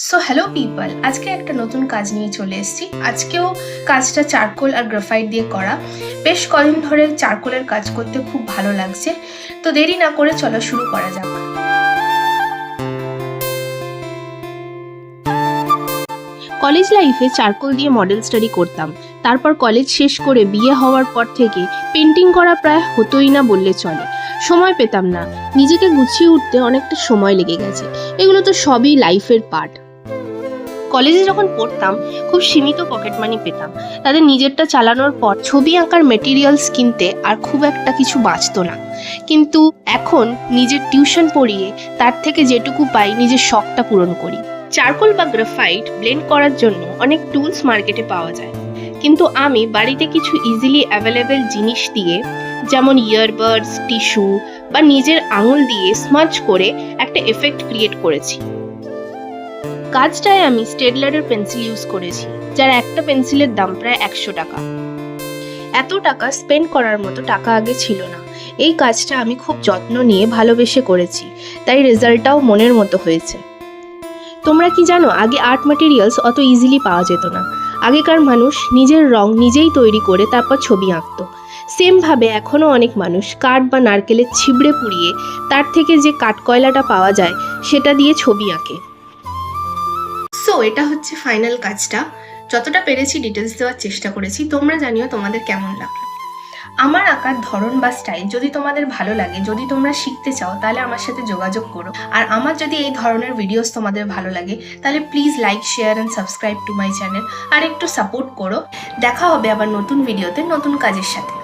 So hello people, আজকে একটা নতুন কাজ নিয়ে চলে এসেছি। আজকেও কাজটা চারকোল আর গ্রাফাইট দিয়ে করা। বেশ কদিন ধরে চারকোলের কাজ করতে খুব ভালো লাগছে, তো দেরি না করে চলো শুরু করা যাক। কলেজ লাইফে চারকোল দিয়ে মডেল স্টাডি করতাম। তারপর কলেজ শেষ করে বিয়ে হওয়ার পর থেকে পেন্টিং করা প্রায় হতোই না বললে চলে। সময় পেতাম না, নিজেকে গুছিয়ে উঠতে অনেকটা সময় লেগে গেছে। এগুলো তো সবই লাইফের পার্ট। কলেজে যখন পড়তাম খুব সীমিত পকেট মানি পেতাম। তাদের নিজেরটা চালানোর পর ছবি আঁকার মেটেরিয়ালস কিনতে আর খুব একটা কিছু বাঁচতো না। কিন্তু এখন নিজের টিউশন পড়িয়ে তার থেকে যেটুকু পাই নিজের শখটা পূরণ করি। চারকোল বা গ্রাফাইট ব্লেন্ড করার জন্য অনেক টুলস মার্কেটে পাওয়া যায়, কিন্তু আমি বাড়িতে কিছু ইজিলি অ্যাভেলেবেল জিনিস দিয়ে, যেমন ইয়ারবাডস, টিস্যু বা নিজের আঙুল দিয়ে স্মাচ করে একটা এফেক্ট ক্রিয়েট করেছি। কাজটায় আমি স্টেডলারের পেন্সিল ইউজ করেছি, যার একটা পেন্সিলের দাম প্রায় 100 টাকা। এত টাকা স্পেন্ড করার মতো টাকা আগে ছিল না। এই কাজটা আমি খুব যত্ন নিয়ে ভালোবেসে করেছি, তাই রেজাল্টটাও মনের মতো হয়েছে। তোমরা কি জানো, আগে আর্ট ম্যাটেরিয়ালস অত ইজিলি পাওয়া যেত না। আগেকার মানুষ নিজের রং নিজেই তৈরি করে তারপর ছবি আঁকতো। সেমভাবে এখনও অনেক মানুষ কাঠ বা নারকেলের ছিবড়ে পুড়িয়ে তার থেকে যে কাঠকয়লাটা পাওয়া যায় সেটা দিয়ে ছবি আঁকে। সো এটা হচ্ছে ফাইনাল কাজটা। যতটা পেরেছি ডিটেলস দেওয়ার চেষ্টা করেছি, তোমরা জানিও তোমাদের কেমন লাগলো। আমার আঁকার ধরন বা স্টাইল যদি তোমাদের ভালো লাগে, যদি তোমরা শিখতে চাও, তাহলে আমার সাথে যোগাযোগ করো। আর আমার যদি এই ধরনের ভিডিওস তোমাদের ভালো লাগে, তাহলে please like, share and subscribe to my channel আর একটু সাপোর্ট করো। দেখা হবে আবার নতুন ভিডিওতে নতুন কাজের সাথে।